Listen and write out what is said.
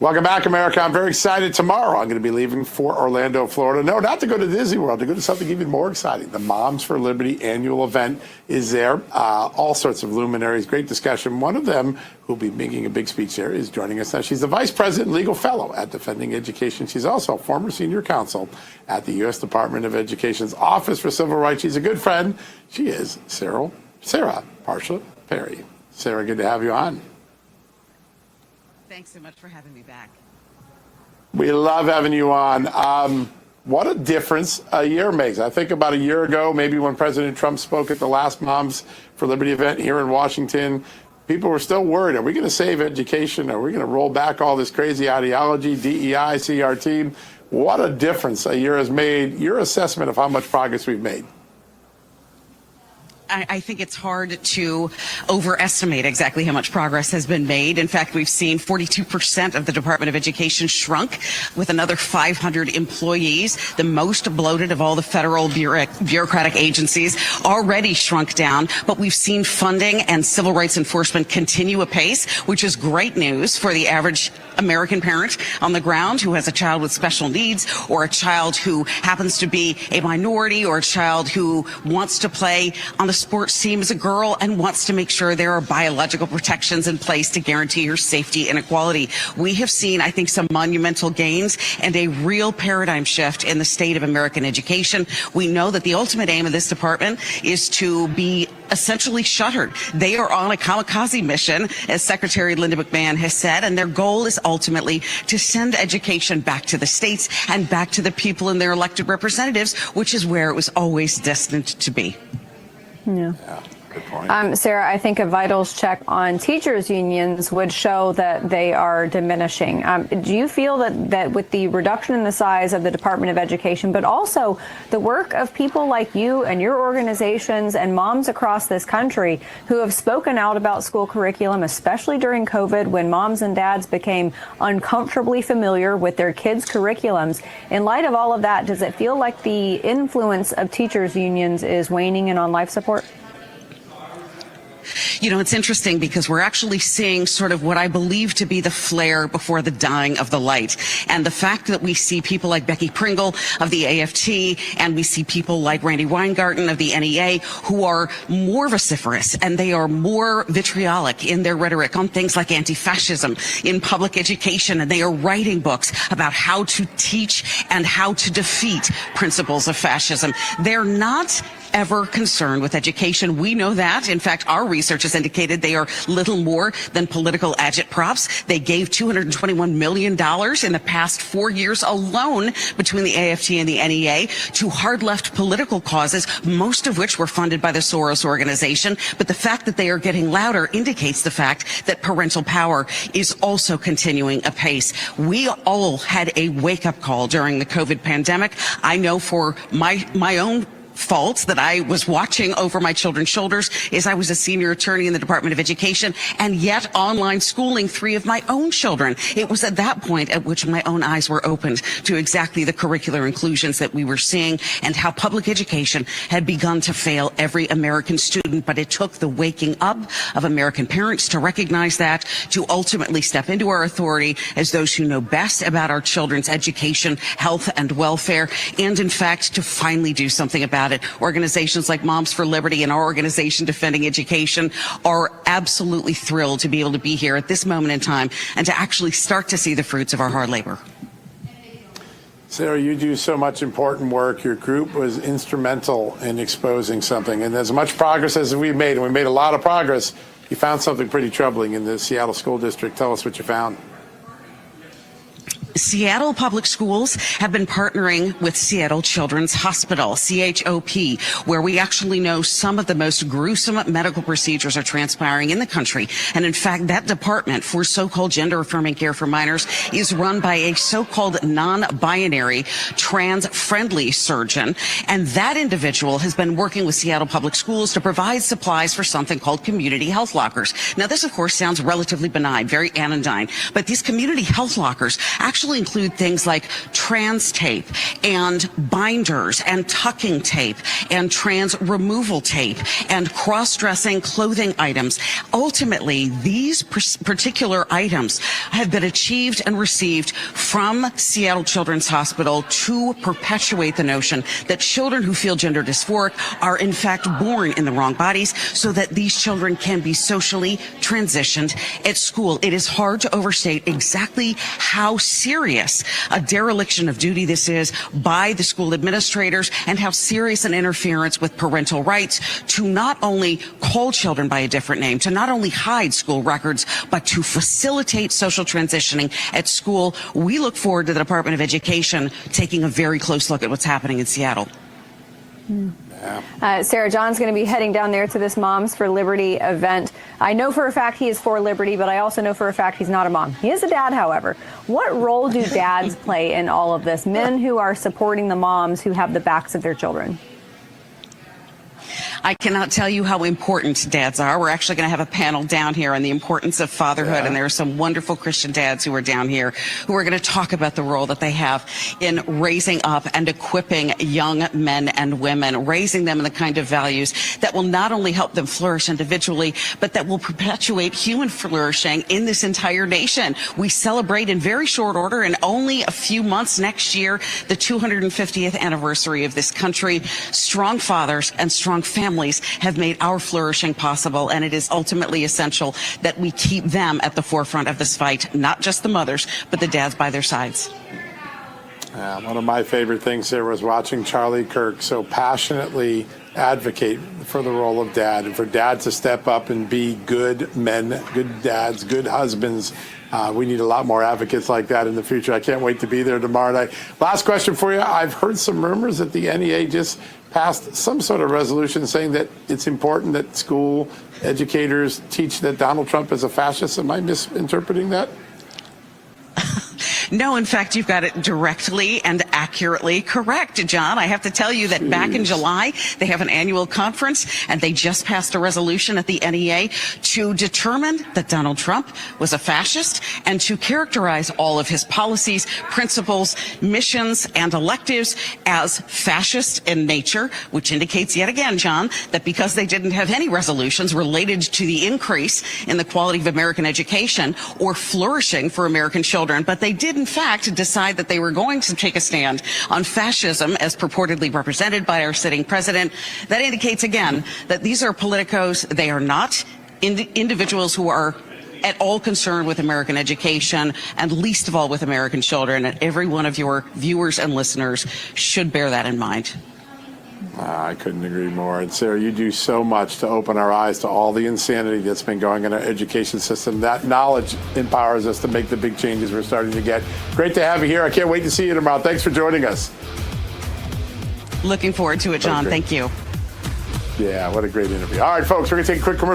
Welcome back, America. I'm very excited. Tomorrow, I'm going to be leaving for Orlando, Florida. No, not to go to Disney World, to go to something even more exciting. The Moms for Liberty annual event is there. All sorts of luminaries, great discussion. One of them, who'll be making a big speech there, is joining us now. She's the Vice President Legal Fellow at Defending Education. She's also a former Senior Counsel at the U.S. Department of Education's Office for Civil Rights. She's a good friend. She is Sarah Parshall Perry. Sarah, good to have you on. Thanks so much for having me back. We love having you on. What a difference a year makes. I think about a year ago, maybe when President Trump spoke at the last Moms for Liberty event here in Washington, people were still worried. Are we going to save education? Are we going to roll back all this crazy ideology, DEI, CRT? What a difference a year has made. Your assessment of how much progress we've made. I think it's hard to overestimate exactly how much progress has been made. In fact, we've seen 42% of the Department of Education shrunk, with another 500 employees, the most bloated of all the federal bureaucratic agencies, already shrunk down. But we've seen funding and civil rights enforcement continue apace, which is great news for the average American parent on the ground who has a child with special needs, or a child who happens to be a minority, or a child who wants to play on the sports team as a girl and wants to make sure there are biological protections in place to guarantee her safety and equality. We have seen, I think, some monumental gains and a real paradigm shift in the state of American education. We know that the ultimate aim of this department is to be essentially shuttered. They are on a kamikaze mission, as Secretary Linda McMahon has said, and their goal is ultimately to send education back to the states and back to the people and their elected representatives, which is where it was always destined to be. Yeah. Good point. Sarah, I think a vitals check on teachers' unions would show that they are diminishing. Do you feel that with the reduction in the size of the Department of Education, but also the work of people like you and your organizations and moms across this country who have spoken out about school curriculum, especially during COVID, when moms and dads became uncomfortably familiar with their kids' curriculums, in light of all of that, does it feel like the influence of teachers' unions is waning in on life support? You know, it's interesting because we're actually seeing sort of what I believe to be the flare before the dying of the light. And the fact that we see people like Becky Pringle of the AFT, and we see people like Randy Weingarten of the NEA, who are more vociferous and they are more vitriolic in their rhetoric on things like anti-fascism in public education. And they are writing books about how to teach and how to defeat principles of fascism. They're not ever concerned with education. We know that. In fact, our research has indicated they are little more than political agitprops. They gave $221 million in the past 4 years alone between the AFT and the NEA to hard left political causes, most of which were funded by the Soros organization. But the fact that they are getting louder indicates the fact that parental power is also continuing apace. We all had a wake-up call during the COVID pandemic. I know for my own fault that I was watching over my children's shoulders is I was a senior attorney in the Department of Education, and yet online schooling 3 of my own children. It was at that point at which my own eyes were opened to exactly the curricular inclusions that we were seeing and how public education had begun to fail every American student. But it took the waking up of American parents to recognize that, to ultimately step into our authority as those who know best about our children's education, health, and welfare, and in fact to finally do something about it. Organizations like Moms for Liberty and our organization Defending Education are absolutely thrilled to be able to be here at this moment in time and to actually start to see the fruits of our hard labor. Sarah, you do so much important work. Your group was instrumental in exposing something. And as much progress as we've made, and we made a lot of progress, you found something pretty troubling in the Seattle School District. Tell us what you found. Seattle Public Schools have been partnering with Seattle Children's Hospital, CHOP, where we actually know some of the most gruesome medical procedures are transpiring in the country. And in fact, that department for so-called gender-affirming care for minors is run by a so-called non-binary, trans-friendly surgeon. And that individual has been working with Seattle Public Schools to provide supplies for something called community health lockers. Now, this, of course, sounds relatively benign, very anodyne, but these community health lockers actually actually include things like trans tape and binders and tucking tape and trans removal tape and cross-dressing clothing items. Ultimately, these particular items have been achieved and received from Seattle Children's Hospital to perpetuate the notion that children who feel gender dysphoric are in fact born in the wrong bodies, so that these children can be socially transitioned at school. It is hard to overstate exactly how serious a dereliction of duty this is by the school administrators, and how serious an interference with parental rights to not only call children by a different name, to not only hide school records, but to facilitate social transitioning at school. We look forward to the Department of Education taking a very close look at what's happening in Seattle. Sarah, John's going to be heading down there to this Moms for Liberty event. I know for a fact he is for liberty, but I also know for a fact he's not a mom. He is a dad, however. What role do dads play in all of this? Men who are supporting the moms who have the backs of their children. I cannot tell you how important dads are. We're actually going to have a panel down here on the importance of fatherhood, and there are some wonderful Christian dads who are down here who are going to talk about the role that they have in raising up and equipping young men and women, raising them in the kind of values that will not only help them flourish individually, but that will perpetuate human flourishing in this entire nation. We celebrate in very short order, in only a few months next year, the 250th anniversary of this country. Strong fathers and strong families have made our flourishing possible, and it is ultimately essential that we keep them at the forefront of this fight, not just the mothers, but the dads by their sides. One of my favorite things there was watching Charlie Kirk so passionately advocate for the role of dad, and for dads to step up and be good men, good dads, good husbands. We need a lot more advocates like that in the future. I can't wait to be there tomorrow night. Last question for you. I've heard some rumors that the NEA just passed some sort of resolution saying that it's important that school educators teach that Donald Trump is a fascist. Am I misinterpreting that? No, in fact, you've got it directly and accurately correct, John. I have to tell you that back in July, they have an annual conference, and they just passed a resolution at the NEA to determine that Donald Trump was a fascist and to characterize all of his policies, principles, missions, and electives as fascist in nature, which indicates yet again, John, that because they didn't have any resolutions related to the increase in the quality of American education or flourishing for American children, but they did in fact decide that they were going to take a stand on fascism as purportedly represented by our sitting president. That indicates again that these are politicos. They are not individuals who are at all concerned with American education, and least of all with American children. And every one of your viewers and listeners should bear that in mind. I couldn't agree more. And Sarah, you do so much to open our eyes to all the insanity that's been going in our education system. That knowledge empowers us to make the big changes we're starting to get. Great to have you here. I can't wait to see you tomorrow. Thanks for joining us. Looking forward to it, John. Thank you. Yeah, what a great interview. All right, folks, we're going to take a quick commercial.